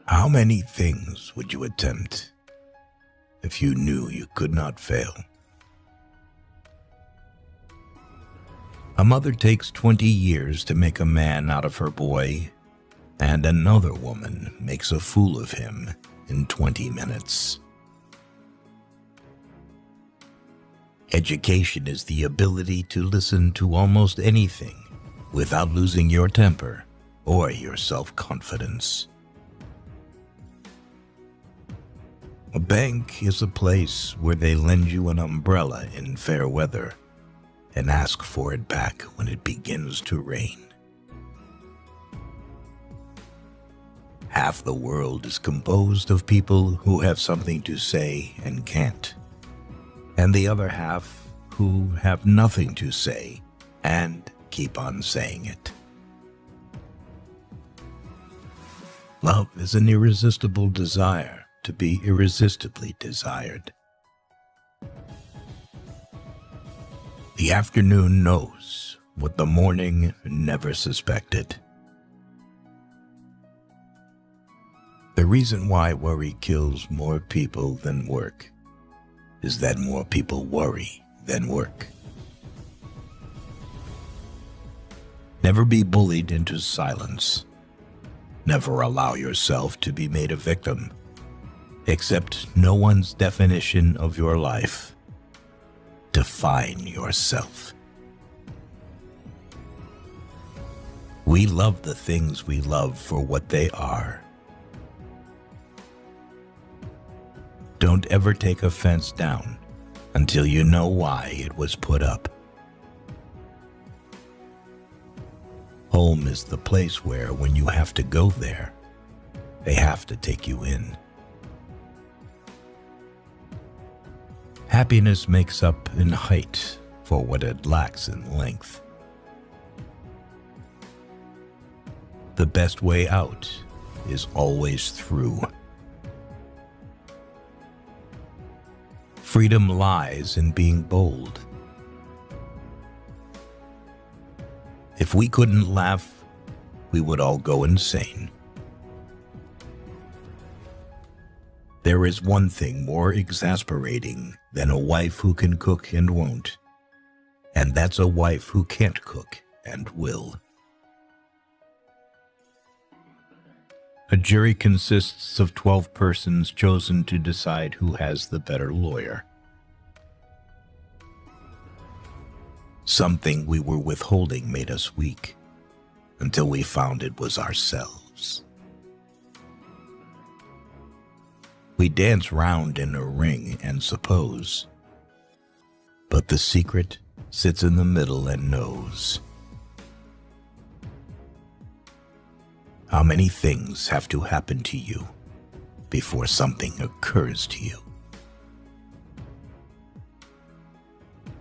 How many things would you attempt if you knew you could not fail? A mother takes 20 years to make a man out of her boy, and another woman makes a fool of him in 20 minutes. Education is the ability to listen to almost anything without losing your temper or your self-confidence. A bank is a place where they lend you an umbrella in fair weather and ask for it back when it begins to rain. Half the world is composed of people who have something to say and can't, and the other half who have nothing to say and keep on saying it. Love is an irresistible desire to be irresistibly desired. The afternoon knows what the morning never suspected. The reason why worry kills more people than work is that more people worry than work. Never be bullied into silence. Never allow yourself to be made a victim. Accept no one's definition of your life. Define yourself. We love the things we love for what they are. Don't ever take a fence down until you know why it was put up. Home is the place where, when you have to go there, they have to take you in. Happiness makes up in height for what it lacks in length. The best way out is always through. Freedom lies in being bold. If we couldn't laugh, we would all go insane. There is one thing more exasperating than a wife who can cook and won't, and that's a wife who can't cook and will. A jury consists of 12 persons chosen to decide who has the better lawyer. Something we were withholding made us weak, until we found it was ourselves. We dance round in a ring and suppose, but the secret sits in the middle and knows. How many things have to happen to you before something occurs to you?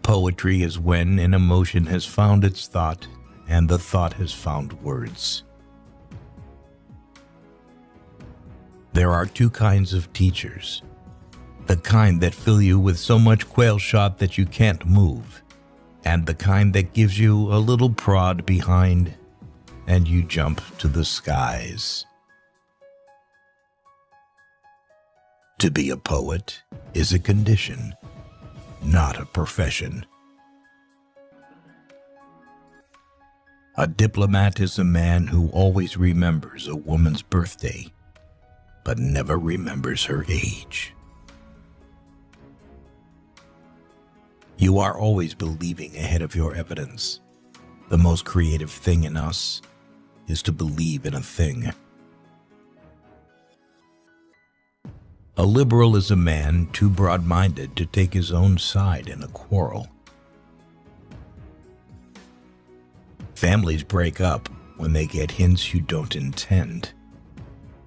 Poetry is when an emotion has found its thought and the thought has found words. There are two kinds of teachers. The kind that fill you with so much quail shot that you can't move, and the kind that gives you a little prod behind and you jump to the skies. To be a poet is a condition, not a profession. A diplomat is a man who always remembers a woman's birthday, but never remembers her age. You are always believing ahead of your evidence. The most creative thing in us is to believe in a thing. A liberal is a man too broad-minded to take his own side in a quarrel. Families break up when they get hints you don't intend,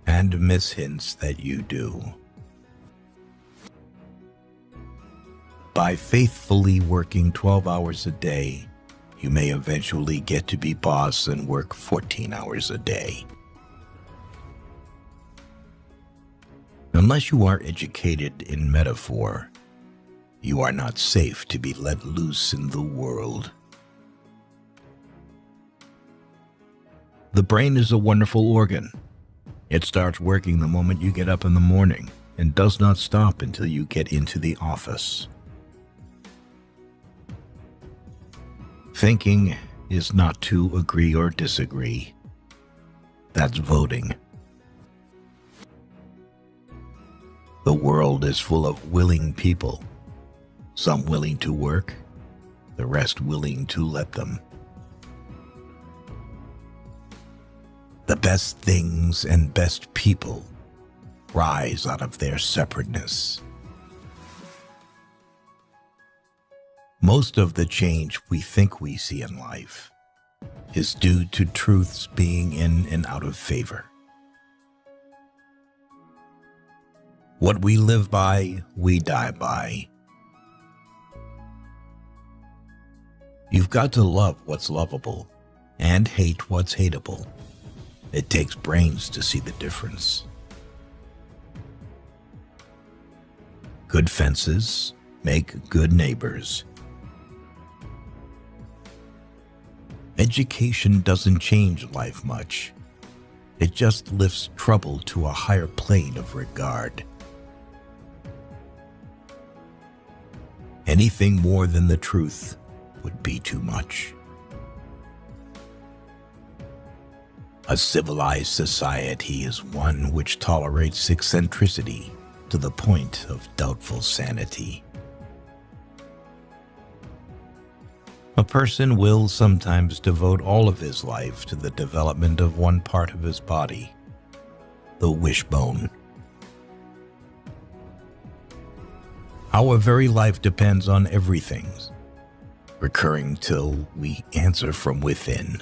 and miss hints that you do. By faithfully working 12 hours a day, you may eventually get to be boss and work 14 hours a day. Unless you are educated in metaphor, you are not safe to be let loose in the world. The brain is a wonderful organ, It starts working the moment you get up in the morning and does not stop until you get into the office. Thinking is not to agree or disagree. That's voting. The world is full of willing people, some willing to work, the rest willing to let them. The best things and best people rise out of their separateness. Most of the change we think we see in life is due to truths being in and out of favor. What we live by, we die by. You've got to love what's lovable and hate what's hateable. It takes brains to see the difference. Good fences make good neighbors. Education doesn't change life much. It just lifts trouble to a higher plane of regard. Anything more than the truth would be too much. A civilized society is one which tolerates eccentricity to the point of doubtful sanity. A person will sometimes devote all of his life to the development of one part of his body, the wishbone. Our very life depends on everything, recurring till we answer from within.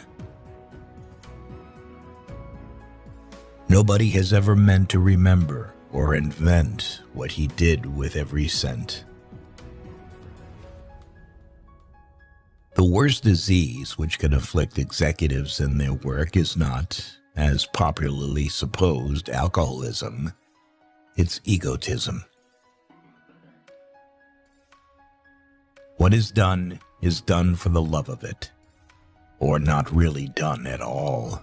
Nobody has ever meant to remember or invent what he did with every cent. The worst disease which can afflict executives in their work is not, as popularly supposed, alcoholism. It's egotism. What is done for the love of it, or not really done at all.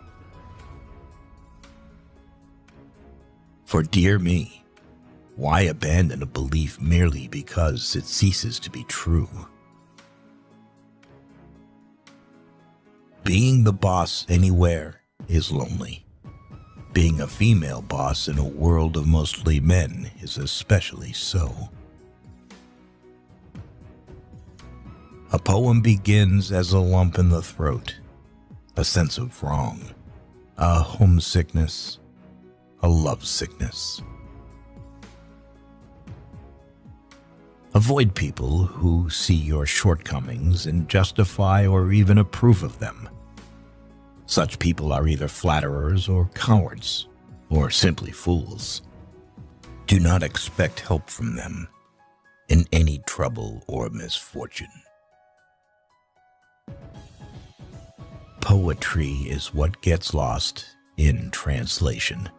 For dear me, why abandon a belief merely because it ceases to be true? Being the boss anywhere is lonely. Being a female boss in a world of mostly men is especially so. A poem begins as a lump in the throat, a sense of wrong, a homesickness, a lovesickness. Avoid people who see your shortcomings and justify or even approve of them. Such people are either flatterers or cowards, or simply fools. Do not expect help from them in any trouble or misfortune. Poetry is what gets lost in translation.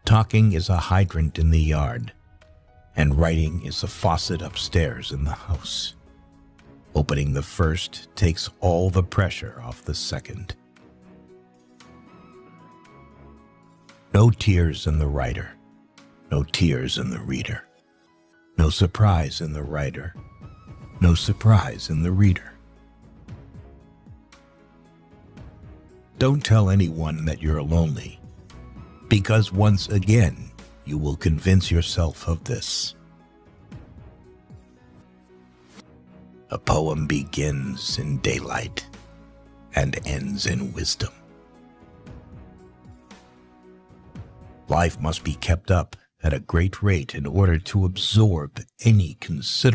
Talking is a hydrant in the yard, and writing is a faucet upstairs in the house. Opening the first takes all the pressure off the second. No tears in the writer, no tears in the reader. No surprise in the writer, no surprise in the reader. Don't tell anyone that you're lonely, because once again, you will convince yourself of this. A poem begins in daylight and ends in wisdom. Life must be kept up at a great rate in order to absorb any considerable